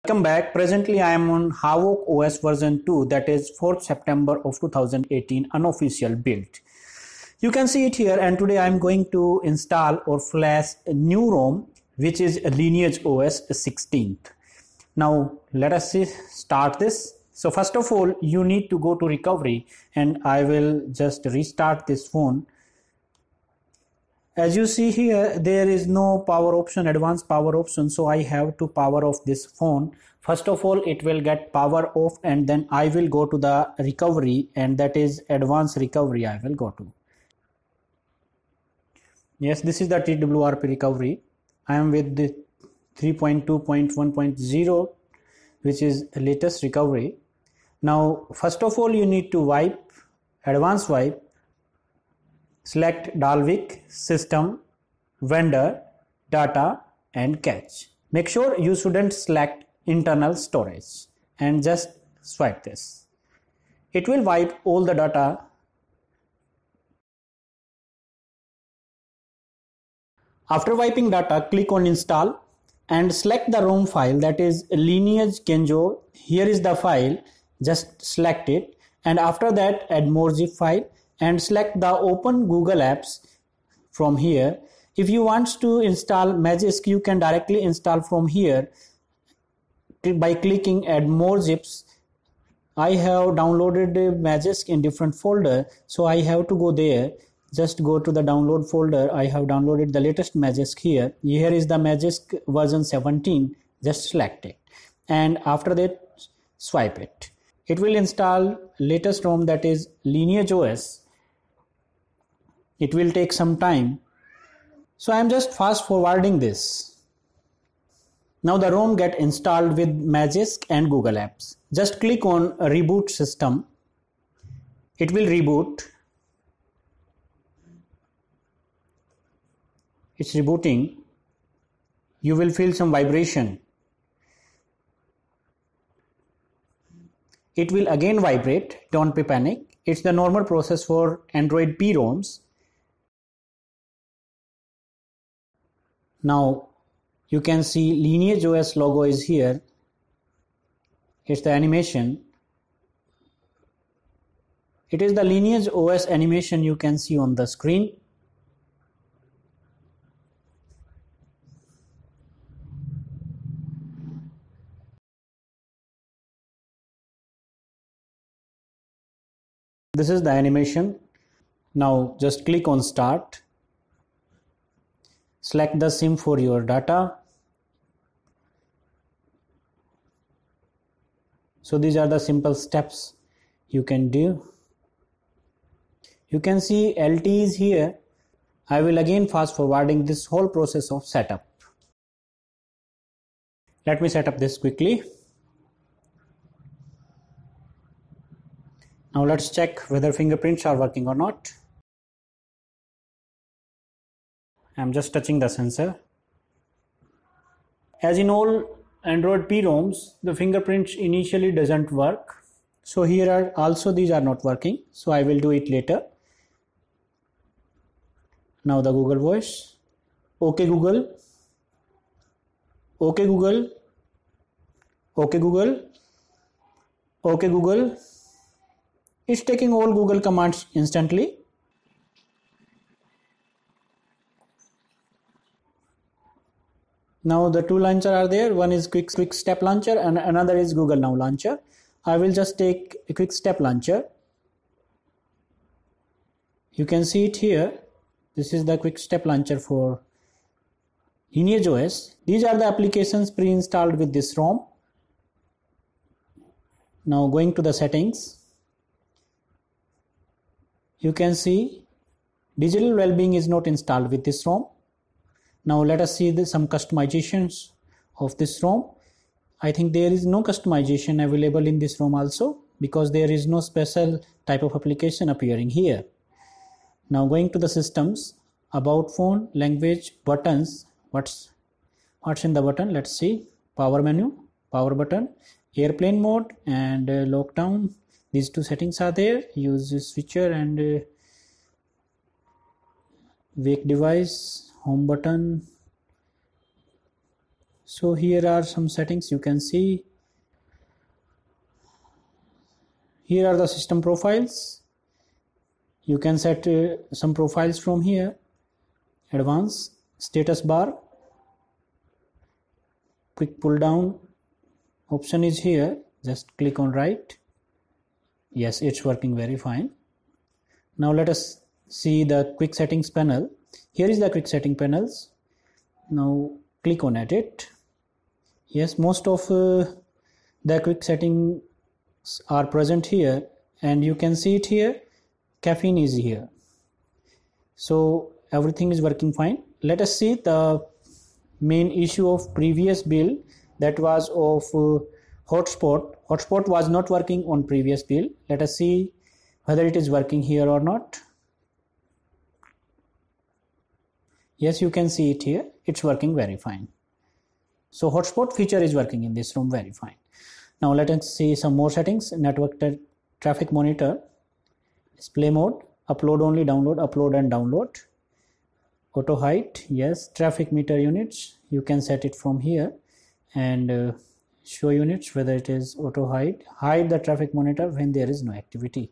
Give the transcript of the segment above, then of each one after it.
Welcome back. Presently I am on Havok OS version 2, that is 4th September of 2018 unofficial build. You can see it here, and today I am going to install or flash a new ROM which is Lineage OS 16th. Now let us start this. So first of all you need to go to recovery, and I will just restart this phone. As you see here, there is no power option, advanced power option, so I have to power off this phone. First of all, it will get power off, and then I will go to the recovery, and that is advanced recovery I will go to. Yes, this is the TWRP recovery. I am with the 3.2.1.0, which is latest recovery. Now, first of all, you need to wipe, advanced wipe. Select Dalvik, System, Vendor, Data and Cache. Make sure you shouldn't select internal storage and just swipe this. It will wipe all the data. After wiping data, click on Install and select the ROM file, that is Lineage Genjo. Here is the file, just select it, and after that add more zip file and select the Open Google Apps from here. If you want to install Magisk, you can directly install from here by clicking Add More Zips. I have downloaded Magisk in different folder, so I have to go there. Just go to the download folder. I have downloaded the latest Magisk here. Here is the Magisk version 17. Just select it, and after that swipe it. It will install latest ROM, that is Lineage OS. It will take some time, so I am just fast forwarding this. Now the ROM get installed with Magisk and Google Apps. Just click on Reboot System. It will reboot. It's rebooting. You will feel some vibration. It will again vibrate. Don't be panic. It's the normal process for Android P ROMs. Now you can see Lineage OS logo is here. It's the animation. It is the Lineage OS animation you can see on the screen. This is the animation. Now just click on Start. Select the SIM for your data. So these are the simple steps you can do. You can see LT is here. I will again fast forwarding this whole process of setup. Let me set up this quickly. Now let's check whether fingerprints are working or not. I'm just touching the sensor. As in all Android P ROMs, the fingerprints initially doesn't work. So here are also these are not working. So I will do it later. Now the Google voice. OK Google. OK Google. OK Google. OK Google. It's taking all Google commands instantly. Now the two launchers are there. One is Quick Step Launcher and another is Google Now Launcher. I will just take a Quick Step Launcher. You can see it here. This is the Quick Step Launcher for Lineage OS. These are the applications pre-installed with this ROM. Now going to the settings. You can see Digital Wellbeing is not installed with this ROM. Now let us see some customizations of this ROM. I think there is no customization available in this ROM also, because there is no special type of application appearing here. Now going to the systems, about phone, language, buttons. What's in the button? Let's see. Power menu, power button, airplane mode and lockdown. These two settings are there. Use switcher and wake device, home button, So here are some settings you can see. Here are the system profiles. You can set some profiles from here. Advanced, status bar, quick pull down option is here. Just click on right. Yes, it's working very fine. Now let us see the quick settings panel. Here is the quick setting panels. Now click on edit. Yes, most of the quick settings are present here, and you can see it here. Caffeine is here. So everything is working fine. Let us see the main issue of previous build, that was of hotspot. Hotspot was not working on previous build. Let us see whether it is working here or not. Yes, you can see it here. It's working very fine. So hotspot feature is working in this ROM very fine. Now let us see some more settings. Network traffic monitor, display mode, upload only, download, upload and download, auto height. Yes, traffic meter units, you can set it from here, and show units, whether it is auto hide the traffic monitor when there is no activity.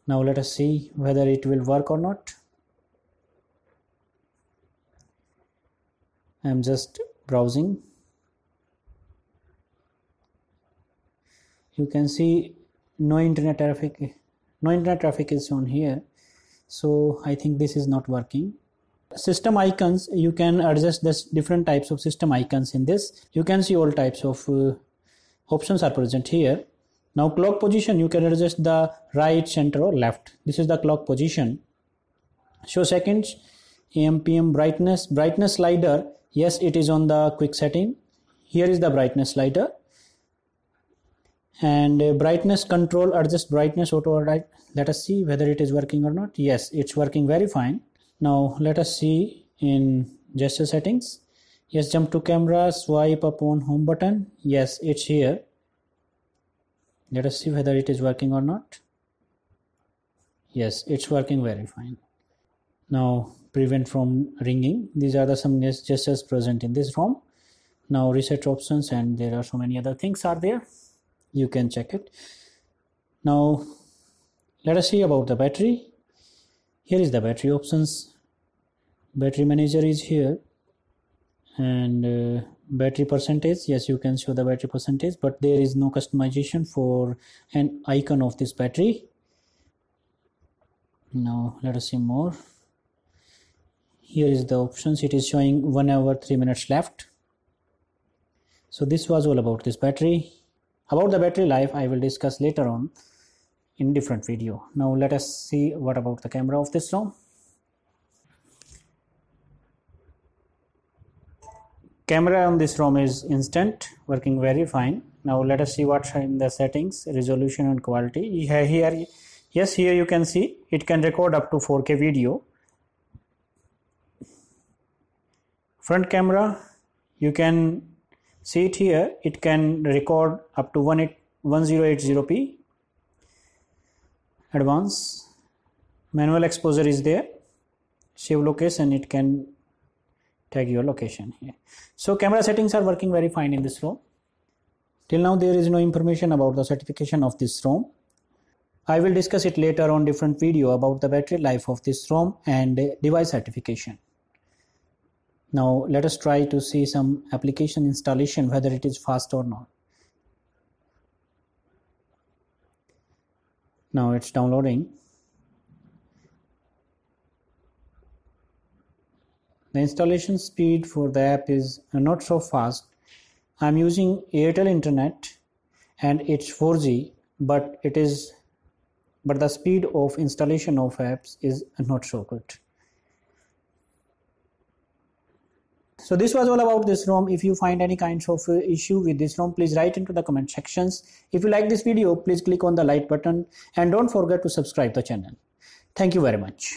Now let us see whether it will work or not. I am just browsing. You can see no internet traffic is shown here. So I think this is not working. System icons, you can adjust this different types of system icons in this. You can see all types of options are present here. Now clock position, you can adjust the right, center or left. This is the clock position. Show seconds, AM PM brightness slider. Yes, it is on the quick setting. Here is the brightness slider. And brightness control, adjust brightness auto. Let us see whether it is working or not. Yes, it's working very fine. Now let us see in gesture settings. Yes, jump to camera, swipe up on home button. Yes, it's here. Let us see whether it is working or not. Yes, it's working very fine. Now prevent from ringing. These are the some gestures present in this ROM. Now reset options, and there are so many other things are there. You can check it. Now let us see about the battery. Here is the battery options. Battery manager is here, and battery percentage. Yes, you can show the battery percentage, but there is no customization for an icon of this battery. Now let us see more. Here is the options. It is showing 1 hour 3 minutes left. So this was all about this battery. About the battery life I will discuss later on in different video. Now let us see what about the camera of this ROM. Camera on this ROM is instant, working very fine. Now let us see what's in the settings, resolution and quality. Here, yes, here you can see it can record up to 4K video. Front camera, you can see it here. It can record up to 1080p. Advanced manual exposure is there. Save location, it can tag your location here. So camera settings are working very fine in this ROM. Till now there is no information about the certification of this ROM. I will discuss it later on different video about the battery life of this ROM and device certification. Now let us try to see some application installation, whether it is fast or not. Now it's downloading. The installation speed for the app is not so fast. I'm using Airtel internet and it's 4G, but the speed of installation of apps is not so good. So this was all about this ROM. If you find any kinds of issue with this ROM, please write into the comment sections. If you like this video, please click on the like button and don't forget to subscribe the channel. Thank you very much.